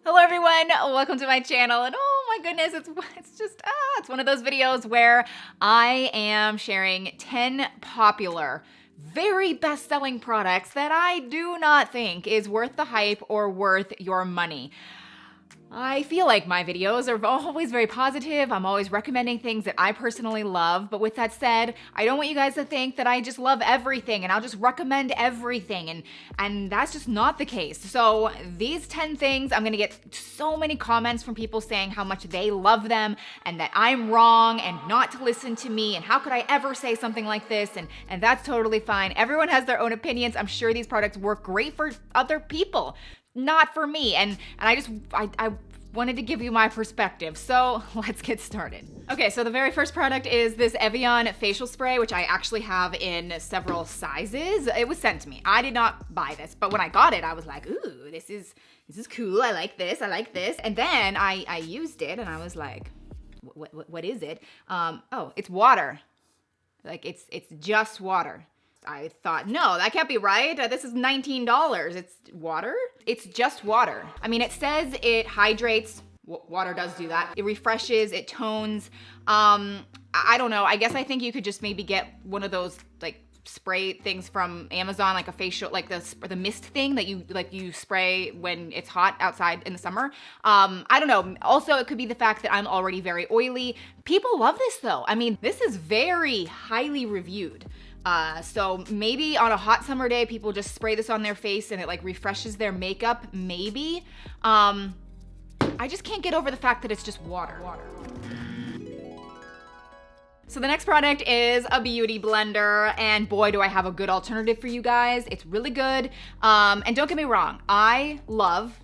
Hello everyone, welcome to my channel, and oh my goodness, it's one of those videos where I am sharing 10 popular, very best-selling products that I do not think is worth the hype or worth your money. I feel like my videos are always very positive. I'm always recommending things that I personally love. But with that said, I don't want you guys to think that I just love everything and I'll just recommend everything. And that's just not the case. So these 10 things, I'm gonna get so many comments from people saying how much they love them and that I'm wrong and not to listen to me and how could I ever say something like this, and that's totally fine. Everyone has their own opinions. I'm sure these products work great for other people, not for me. And I wanted to give you my perspective. So let's get started. Okay, so the very first product is this Evian facial spray, which I actually have in several sizes. It was sent to me. I did not buy this, but when I got it, I was like, ooh, this is cool. I like this. And then I used it and I was like, what is it? Oh, it's water. Like it's just water. I thought, no, that can't be right. This is $19. It's water? It's just water. I mean, it says it hydrates. Water does do that. It refreshes, it tones. I don't know. I guess I think you could just maybe get one of those like spray things from Amazon, like a facial, like the mist thing that you spray when it's hot outside in the summer. I don't know. Also, it could be the fact that I'm already very oily. People love this though. I mean, this is very highly reviewed. So maybe on a hot summer day, people just spray this on their face and it like refreshes their makeup, maybe. I just can't get over the fact that it's just water. So the next product is a beauty blender, and boy, do I have a good alternative for you guys. It's really good. And don't get me wrong, I love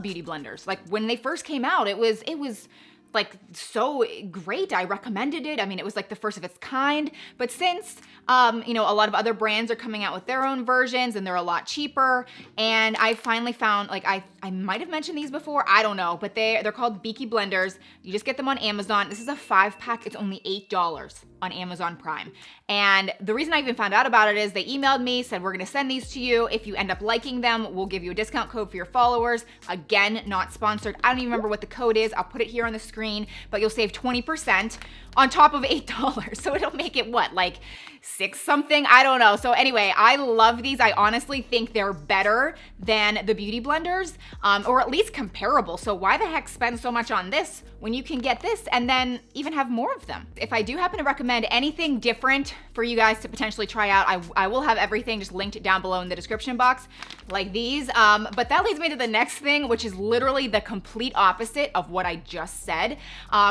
beauty blenders. Like when they first came out, it was like so great. I recommended it. I mean, it was like the first of its kind. But since, a lot of other brands are coming out with their own versions and they're a lot cheaper. And I finally found, like I might have mentioned these before, I don't know, but they're called Beaky blenders. You just get them on Amazon. This is a 5-pack. It's only $8 on Amazon Prime. And the reason I even found out about it is they emailed me, said, we're gonna send these to you. If you end up liking them, we'll give you a discount code for your followers. Again, not sponsored. I don't even remember what the code is. I'll put it here on the screen, but you'll save 20% on top of $8. So it'll make it what, like 6 something? I don't know. So anyway, I love these. I honestly think they're better than the beauty blenders, or at least comparable. So why the heck spend so much on this when you can get this and then even have more of them? If I do happen to recommend anything different for you guys to potentially try out, I will have everything just linked down below in the description box, like these. But that leads me to the next thing, which is literally the complete opposite of what I just said.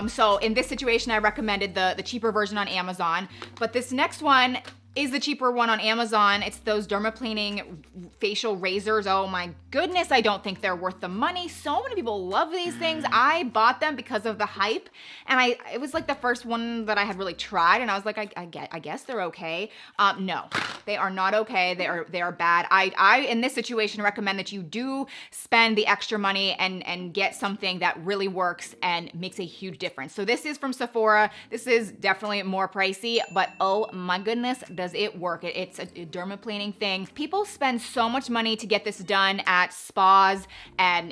So in this situation, I recommended the cheaper version on Amazon, but this next one is the cheaper one on Amazon. It's those dermaplaning facial razors. Oh my goodness, I don't think they're worth the money. So many people love these things. I bought them because of the hype, and it was like the first one that I had really tried, and I was like, I guess they're okay. No, they are not okay. They are bad. I in this situation recommend that you do spend the extra money and get something that really works and makes a huge difference. So this is from Sephora. This is definitely more pricey, but oh my goodness, does it work. It's a dermaplaning thing. People spend so much money to get this done at spas and,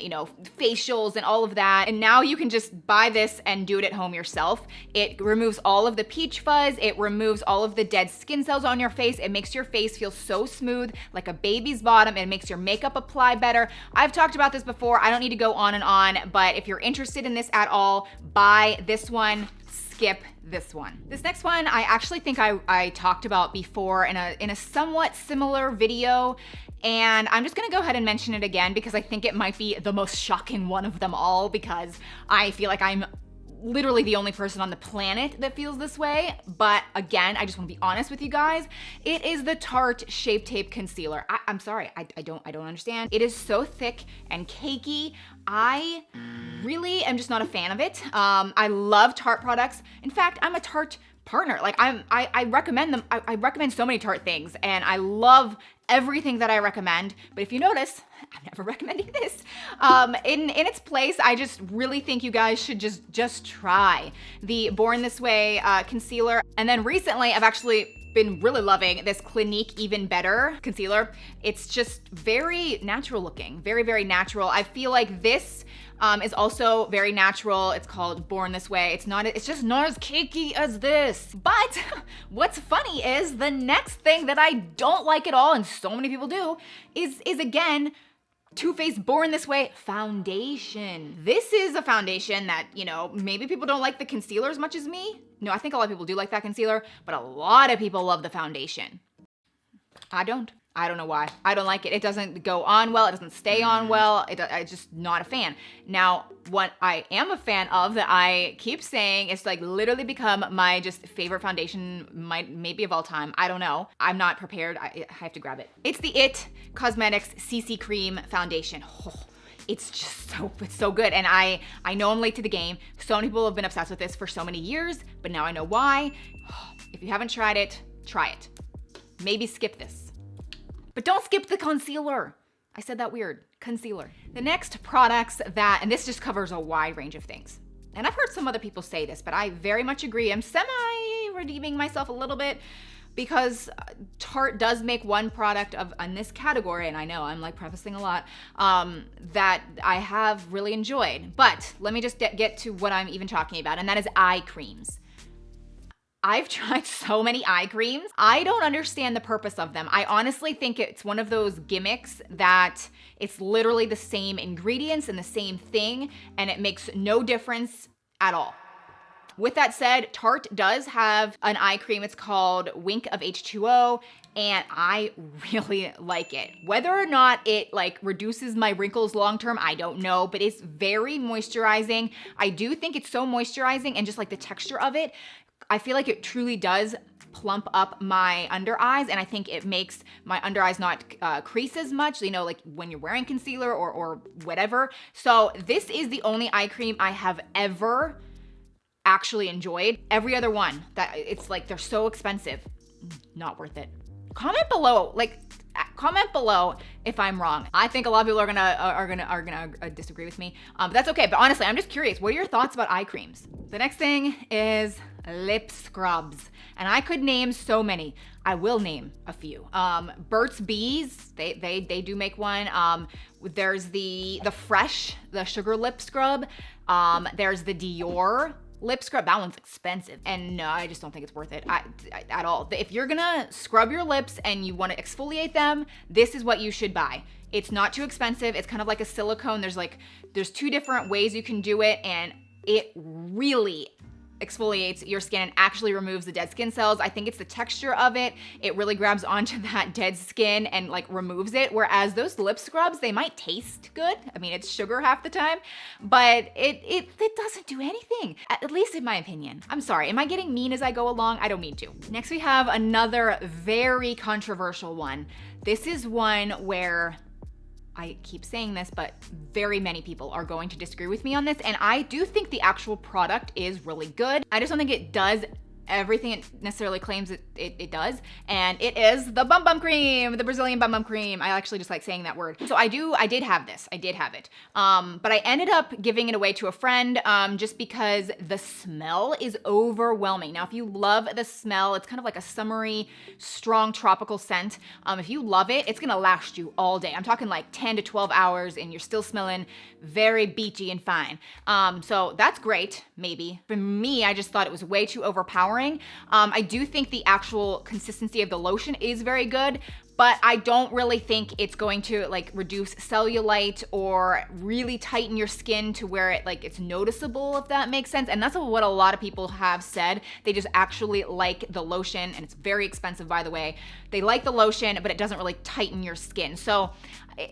facials and all of that. And now you can just buy this and do it at home yourself. It removes all of the peach fuzz. It removes all of the dead skin cells on your face. It makes your face feel so smooth, like a baby's bottom. It makes your makeup apply better. I've talked about this before. I don't need to go on and on, but if you're interested in this at all, buy this one. Skip this one. This next one, I actually think I talked about before in a somewhat similar video, and I'm just gonna go ahead and mention it again because I think it might be the most shocking one of them all, because I feel like I'm literally the only person on the planet that feels this way. But again, I just want to be honest with you guys. It is the Tarte Shape Tape Concealer. I'm sorry, I don't understand. It is so thick and cakey. I really am just not a fan of it. I love Tarte products. In fact, I'm a Tarte partner. Like I recommend them. I recommend so many Tarte things, and I love everything that I recommend. But if you notice, I'm never recommending this. In its place, I just really think you guys should just try the Born This Way concealer. And then recently, I've actually been really loving this Clinique Even Better concealer. It's just very natural looking, very, very natural. I feel like this is also very natural. It's called Born This Way. It's just not as cakey as this. But what's funny is the next thing that I don't like at all, and so many people do, is again, Too Faced Born This Way foundation. This is a foundation that, maybe people don't like the concealer as much as me. No, I think a lot of people do like that concealer, but a lot of people love the foundation. I don't know why. I don't like it. It doesn't go on well. It doesn't stay on well. I'm just not a fan. Now, what I am a fan of that I keep saying is like literally become my just favorite foundation, maybe of all time. I don't know. I'm not prepared. I have to grab it. It's the IT Cosmetics CC Cream Foundation. Oh, it's just so good. And I know I'm late to the game. So many people have been obsessed with this for so many years, but now I know why. If you haven't tried it, try it. Maybe skip this. But don't skip the concealer. I said that weird. Concealer. The next products and this just covers a wide range of things. And I've heard some other people say this, but I very much agree. I'm semi-redeeming myself a little bit because Tarte does make one product in this category, and I know I'm like prefacing a lot, that I have really enjoyed. But let me just get to what I'm even talking about, and that is eye creams. I've tried so many eye creams. I don't understand the purpose of them. I honestly think it's one of those gimmicks that it's literally the same ingredients and the same thing, and it makes no difference at all. With that said, Tarte does have an eye cream. It's called Wink of H2O, and I really like it. Whether or not it reduces my wrinkles long term, I don't know, but it's very moisturizing. I do think it's so moisturizing, and just like the texture of it, I feel like it truly does plump up my under eyes, and I think it makes my under eyes not crease as much, like when you're wearing concealer or whatever. So this is the only eye cream I have ever actually enjoyed. Every other one, it's like they're so expensive. Not worth it. Comment below if I'm wrong. I think a lot of people are gonna disagree with me, but that's okay. But honestly, I'm just curious. What are your thoughts about eye creams? The next thing is lip scrubs, and I could name so many. I will name a few. Burt's Bees, they do make one. There's the Fresh, the sugar lip scrub. There's the Dior lip scrub. That one's expensive, and no, I just don't think it's worth it at all. If you're gonna scrub your lips and you want to exfoliate them, this is what you should buy. It's not too expensive. It's kind of like a silicone. There's two different ways you can do it, and it really exfoliates your skin and actually removes the dead skin cells. I think it's the texture of it. It really grabs onto that dead skin and removes it. Whereas those lip scrubs, they might taste good. I mean, it's sugar half the time, but it doesn't do anything, at least in my opinion. I'm sorry, am I getting mean as I go along? I don't mean to. Next we have another very controversial one. This is one where I keep saying this, but very many people are going to disagree with me on this, and I do think the actual product is really good. I just don't think it does everything it necessarily claims it does, and it is the Bum Bum Cream, the Brazilian Bum Bum Cream. I actually just like saying that word. So I did have this. I did have it. But I ended up giving it away to a friend just because the smell is overwhelming. Now, if you love the smell, it's kind of like a summery, strong tropical scent. If you love it, it's gonna last you all day. I'm talking like 10 to 12 hours, and you're still smelling very beachy and fine. So that's great, maybe. For me, I just thought it was way too overpowering. I do think the actual consistency of the lotion is very good, but I don't really think it's going to reduce cellulite or really tighten your skin to where it's noticeable, if that makes sense. And that's what a lot of people have said. They just actually like the lotion, and it's very expensive, by the way. They like the lotion, but it doesn't really tighten your skin. So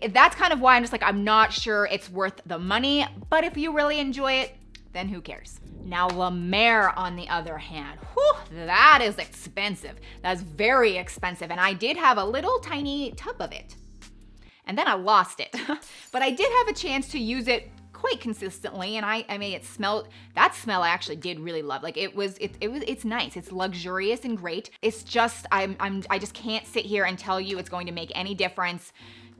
that's kind of why I'm just I'm not sure it's worth the money, but if you really enjoy it, then who cares? Now, La Mer, on the other hand, that is expensive. That's very expensive. And I did have a little tiny tub of it. And then I lost it. But I did have a chance to use it quite consistently, and I mean, that smell I actually did really love. It's nice. It's luxurious and great. It's just, I just can't sit here and tell you it's going to make any difference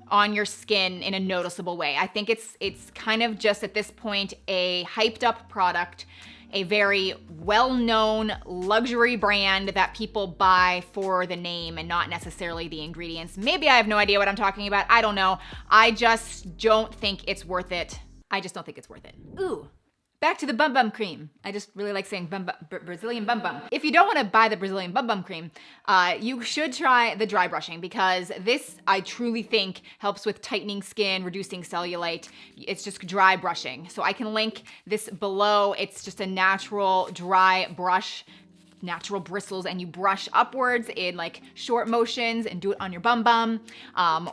on your skin in a noticeable way. I think it's kind of just at this point a hyped up product, a very well-known luxury brand that people buy for the name and not necessarily the ingredients. Maybe I have no idea what I'm talking about. I don't know. I just don't think it's worth it. I just don't think it's worth it. Ooh. Back to the bum bum cream. I just really like saying Brazilian bum bum. If you don't want to buy the Brazilian bum bum cream, you should try the dry brushing, because this, I truly think, helps with tightening skin, reducing cellulite. It's just dry brushing. So I can link this below. It's just a natural dry brush, natural bristles, and you brush upwards in like short motions and do it on your bum bum,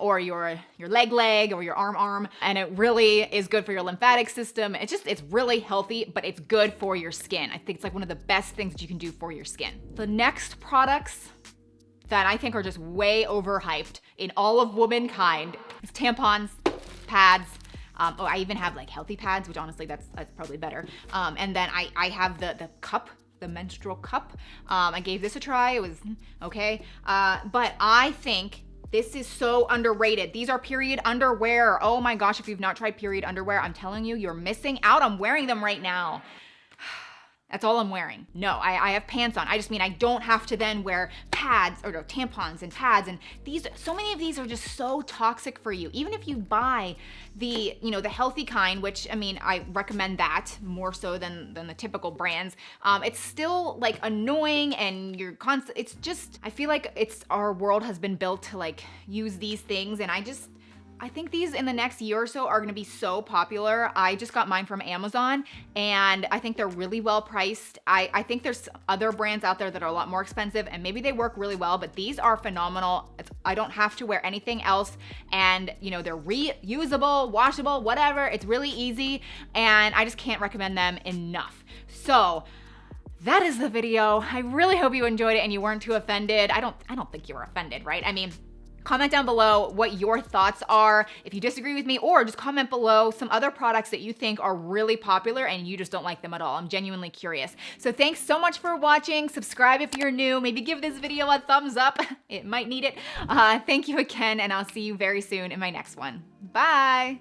or your leg or your arm, and it really is good for your lymphatic system. It's really healthy, but it's good for your skin. I think it's like one of the best things that you can do for your skin. The next products that I think are just way overhyped in all of womankind is tampons, pads. I even have like healthy pads, which honestly that's probably better. And then I have the cup, the menstrual cup. I gave this a try. It was okay. But I think this is so underrated. These are period underwear. Oh my gosh, if you've not tried period underwear, I'm telling you, you're missing out. I'm wearing them right now. That's all I'm wearing. No, I have pants on. I just mean I don't have to then wear pads or no, tampons and pads. And these, so many of these are just so toxic for you. Even if you buy the, the healthy kind, which I mean, I recommend that more so than the typical brands. It's still like annoying, and you're constant. It's just, I feel like our world has been built to like use these things, and I think these in the next year or so are gonna be so popular. I just got mine from Amazon, and I think they're really well priced. I think there's other brands out there that are a lot more expensive, and maybe they work really well, but these are phenomenal. I don't have to wear anything else, and they're reusable, washable, whatever. It's really easy, and I just can't recommend them enough. So that is the video. I really hope you enjoyed it and you weren't too offended. I don't think you were offended, right? I mean, comment down below what your thoughts are, if you disagree with me, or just comment below some other products that you think are really popular and you just don't like them at all. I'm genuinely curious. So thanks so much for watching. Subscribe if you're new. Maybe give this video a thumbs up. It might need it. Thank you again, and I'll see you very soon in my next one. Bye.